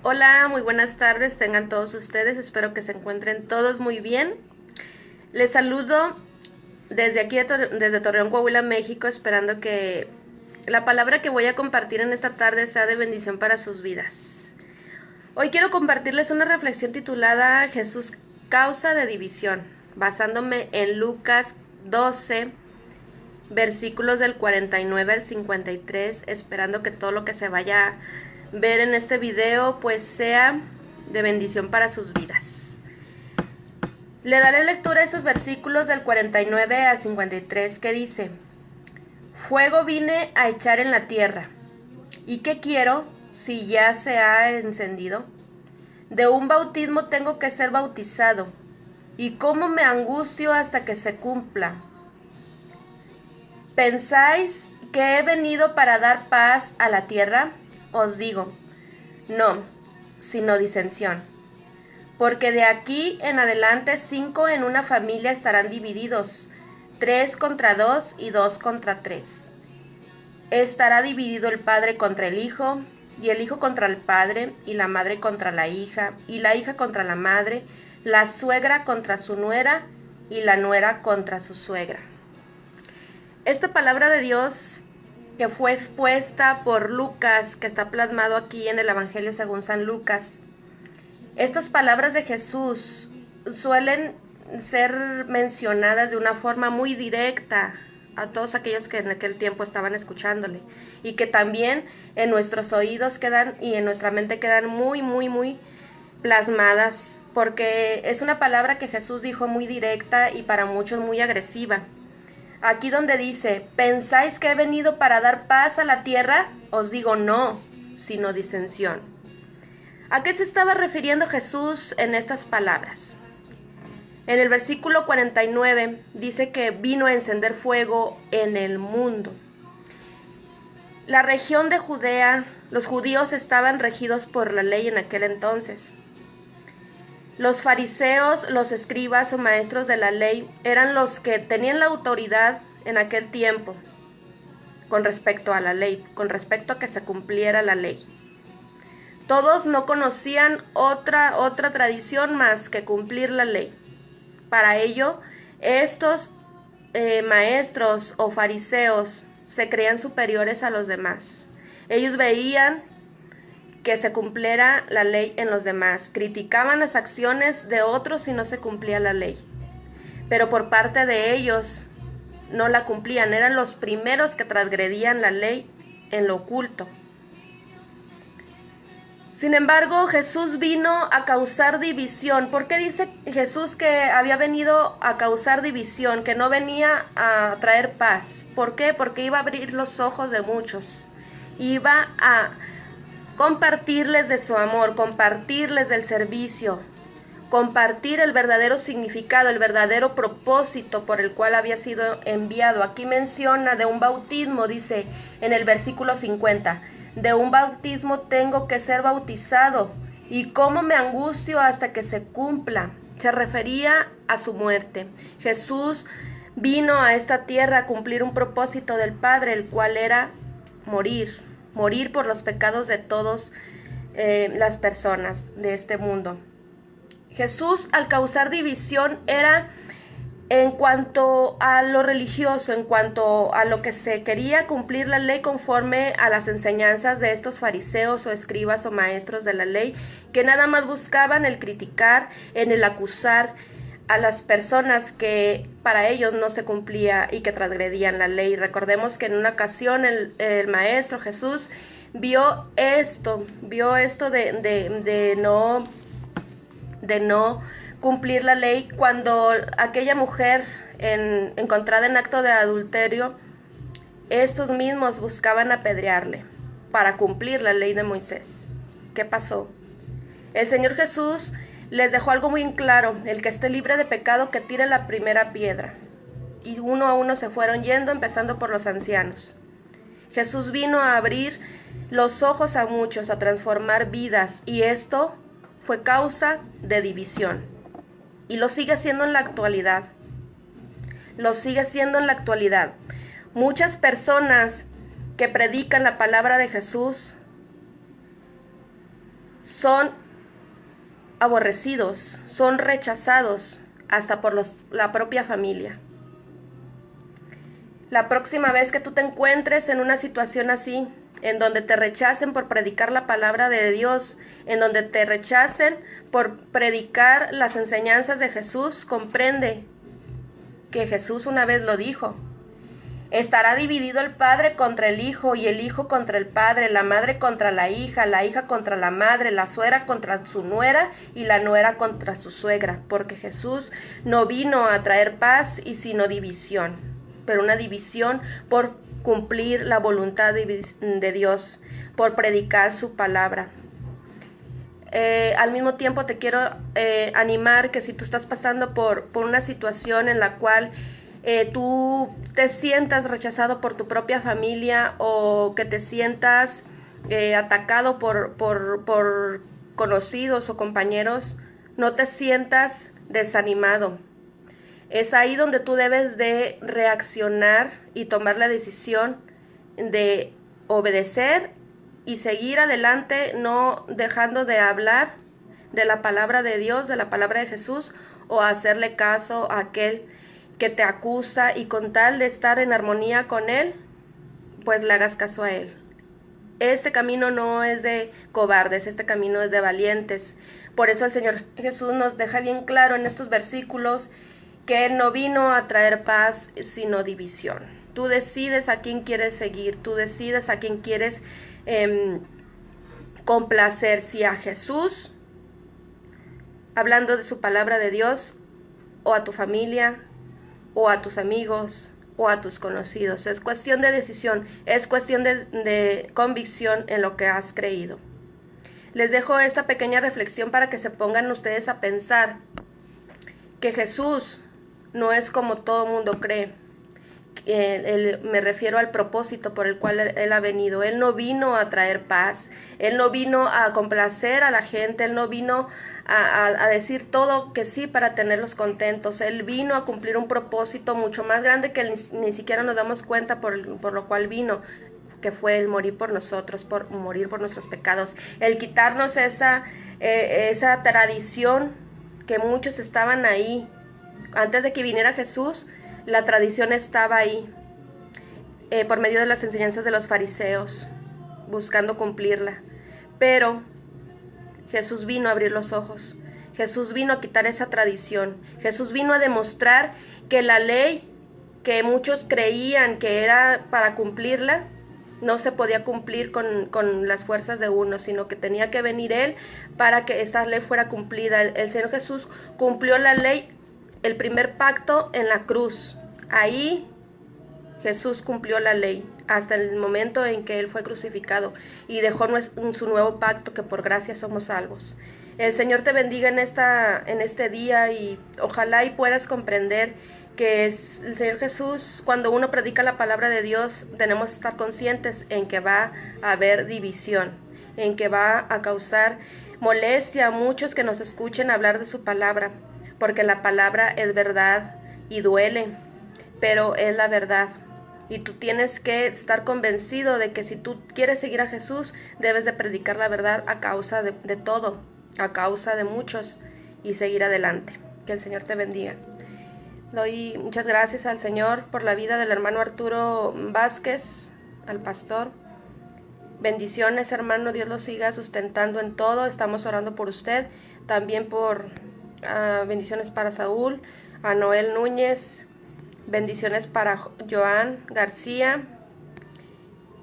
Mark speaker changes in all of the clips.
Speaker 1: Hola, muy buenas tardes, tengan todos ustedes, espero que se encuentren todos muy bien. Les saludo desde aquí, desde Torreón, Coahuila, México, esperando que la palabra que voy a compartir en esta tarde sea de bendición para sus vidas. Hoy quiero compartirles una reflexión titulada Jesús, causa de división, basándome en Lucas 12, versículos del 49 al 53, esperando que todo lo que se vaya a ver en este video pues sea de bendición para sus vidas. Le daré lectura a estos versículos del 49 al 53 que dice: Fuego vine a echar en la tierra, ¿y qué quiero si ya se ha encendido? De un bautismo tengo que ser bautizado, y cómo me angustio hasta que se cumpla. ¿Pensáis que he venido para dar paz a la tierra? Os digo, no, sino disensión. Porque de aquí en adelante 5 en una familia estarán divididos, 3 contra 2 y 2 contra 3. Estará dividido el padre contra el hijo, y el hijo contra el padre, y la madre contra la hija, y la hija contra la madre, la suegra contra su nuera, y la nuera contra su suegra. Esta palabra de Dios que fue expuesta por Lucas, que está plasmado aquí en el Evangelio según San Lucas, estas palabras de Jesús suelen ser mencionadas de una forma muy directa a todos aquellos que en aquel tiempo estaban escuchándole, y que también en nuestros oídos quedan y en nuestra mente quedan muy plasmadas, porque es una palabra que Jesús dijo muy directa y para muchos muy agresiva. Aquí donde dice, ¿pensáis que he venido para dar paz a la tierra? Os digo no, sino disensión. ¿A qué se estaba refiriendo Jesús en estas palabras? En el versículo 49 dice que vino a encender fuego en el mundo. La región de Judea, los judíos estaban regidos por la ley en aquel entonces. Los fariseos, los escribas o maestros de la ley eran los que tenían la autoridad en aquel tiempo con respecto a la ley, con respecto a que se cumpliera la ley. Todos no conocían otra tradición más que cumplir la ley. Para ello, estos maestros o fariseos se creían superiores a los demás. Ellos veían que se cumpliera la ley en los demás, criticaban las acciones de otros si no se cumplía la ley, pero por parte de ellos no la cumplían, eran los primeros que transgredían la ley en lo oculto. Sin embargo, Jesús vino a causar división. ¿Por qué dice Jesús que había venido a causar división, que no venía a traer paz? ¿Por qué? Porque iba a abrir los ojos de muchos, iba a compartirles de su amor, compartirles del servicio, compartir el verdadero significado, el verdadero propósito por el cual había sido enviado. Aquí menciona de un bautismo, dice en el versículo 50, de un bautismo tengo que ser bautizado, y cómo me angustio hasta que se cumpla. Se refería a su muerte. Jesús vino a esta tierra a cumplir un propósito del Padre, el cual era morir por los pecados de todas las personas de este mundo. Jesús, al causar división, era en cuanto a lo religioso, en cuanto a lo que se quería cumplir la ley conforme a las enseñanzas de estos fariseos o escribas o maestros de la ley, que nada más buscaban el criticar, en el acusar a las personas que para ellos no se cumplía y que transgredían la ley. Recordemos que en una ocasión el maestro Jesús vio esto de no cumplir la ley, cuando aquella mujer encontrada en acto de adulterio, estos mismos buscaban apedrearle para cumplir la ley de Moisés. ¿Qué pasó? El Señor Jesús les dejó algo muy en claro: el que esté libre de pecado que tire la primera piedra. Y uno a uno se fueron yendo, empezando por los ancianos. Jesús vino a abrir los ojos a muchos, a transformar vidas, y esto fue causa de división. Y lo sigue siendo en la actualidad. Lo sigue siendo en la actualidad. Muchas personas que predican la palabra de Jesús son aborrecidos, son rechazados hasta por la propia familia. La próxima vez que tú te encuentres en una situación así, en donde te rechacen por predicar la palabra de Dios, en donde te rechacen por predicar las enseñanzas de Jesús, comprende que Jesús una vez lo dijo: estará dividido el padre contra el hijo y el hijo contra el padre, la madre contra la hija contra la madre, la suegra contra su nuera y la nuera contra su suegra, porque Jesús no vino a traer paz y sino división, pero una división por cumplir la voluntad de Dios, por predicar su palabra. Al mismo tiempo te quiero animar que si tú estás pasando por una situación en la cual tú te sientas rechazado por tu propia familia o que te sientas atacado por conocidos o compañeros, no te sientas desanimado. Es ahí donde tú debes de reaccionar y tomar la decisión de obedecer y seguir adelante, no dejando de hablar de la palabra de Dios, de la palabra de Jesús, o hacerle caso a aquel que te acusa, y con tal de estar en armonía con él, pues le hagas caso a él. Este camino no es de cobardes, este camino es de valientes. Por eso el Señor Jesús nos deja bien claro en estos versículos que Él no vino a traer paz, sino división. Tú decides a quién quieres seguir, tú decides a quién quieres complacer, si a Jesús, hablando de su palabra de Dios, o a tu familia, o a tus amigos, o a tus conocidos. Es cuestión de decisión, es cuestión de convicción en lo que has creído. Les dejo esta pequeña reflexión para que se pongan ustedes a pensar que Jesús no es como todo mundo cree. Me refiero al propósito por el cual Él ha venido. Él no vino a traer paz, Él no vino a complacer a la gente, Él no vino a decir todo que sí para tenerlos contentos. Él vino a cumplir un propósito mucho más grande que ni siquiera nos damos cuenta por lo cual vino, que fue el morir por nosotros, por morir por nuestros pecados, el quitarnos esa tradición que muchos estaban ahí. Antes de que viniera Jesús, la tradición estaba ahí, por medio de las enseñanzas de los fariseos, buscando cumplirla. Pero Jesús vino a abrir los ojos, Jesús vino a quitar esa tradición, Jesús vino a demostrar que la ley que muchos creían que era para cumplirla, no se podía cumplir con las fuerzas de uno, sino que tenía que venir Él para que esta ley fuera cumplida. El Señor Jesús cumplió la ley, el primer pacto en la cruz. Ahí Jesús cumplió la ley hasta el momento en que Él fue crucificado y dejó su nuevo pacto, que por gracia somos salvos. El Señor te bendiga en este día, y ojalá y puedas comprender que es el Señor Jesús. Cuando uno predica la palabra de Dios, tenemos que estar conscientes en que va a haber división, en que va a causar molestia a muchos que nos escuchen hablar de su palabra, porque la palabra es verdad y duele, pero es la verdad. Y tú tienes que estar convencido de que si tú quieres seguir a Jesús, debes de predicar la verdad a causa de todo, a causa de muchos, y seguir adelante. Que el Señor te bendiga. Doy muchas gracias al Señor por la vida del hermano Arturo Vázquez, al pastor. Bendiciones, hermano, Dios lo siga sustentando en todo. Estamos orando por usted, también por bendiciones para Saúl, a Noel Núñez, bendiciones para Joan García.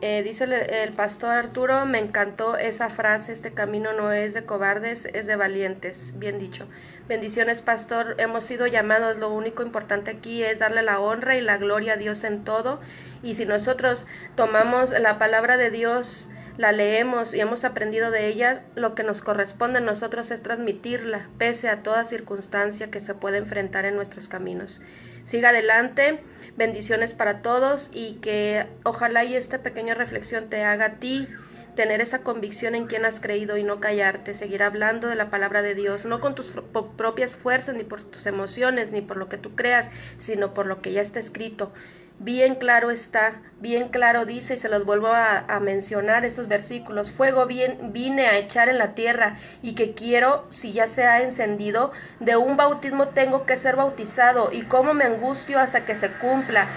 Speaker 1: Dice el pastor Arturo: me encantó esa frase, este camino no es de cobardes, es de valientes. Bien dicho. Bendiciones, pastor. Hemos sido llamados, lo único importante aquí es darle la honra y la gloria a Dios en todo, y si nosotros tomamos la palabra de Dios, la leemos y hemos aprendido de ella, lo que nos corresponde a nosotros es transmitirla, pese a toda circunstancia que se pueda enfrentar en nuestros caminos. Siga adelante, bendiciones para todos, y que ojalá y esta pequeña reflexión te haga a ti tener esa convicción en quien has creído y no callarte, seguir hablando de la palabra de Dios, no con tus propias fuerzas, ni por tus emociones, ni por lo que tú creas, sino por lo que ya está escrito. bien claro está, bien claro dice, y se los vuelvo a mencionar estos versículos: fuego vine a echar en la tierra, y que quiero, si ya se ha encendido, de un bautismo tengo que ser bautizado, y cómo me angustio hasta que se cumpla.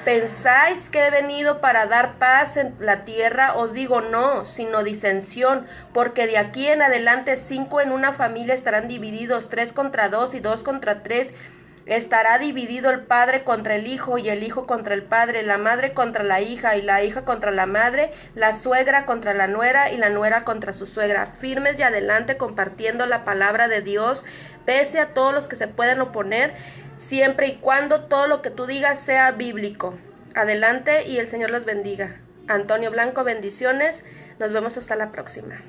Speaker 1: ¿Pensáis que he venido para dar paz en la tierra? Os digo no, sino disensión, porque de aquí en adelante 5 en una familia estarán divididos, 3 contra 2 y 2 contra 3. Estará dividido el padre contra el hijo, y el hijo contra el padre, la madre contra la hija, y la hija contra la madre, la suegra contra la nuera, y la nuera contra su suegra. Firmes y adelante compartiendo la palabra de Dios, pese a todos los que se pueden oponer, siempre y cuando todo lo que tú digas sea bíblico. Adelante y el Señor los bendiga. Antonio Blanco, bendiciones. Nos vemos hasta la próxima.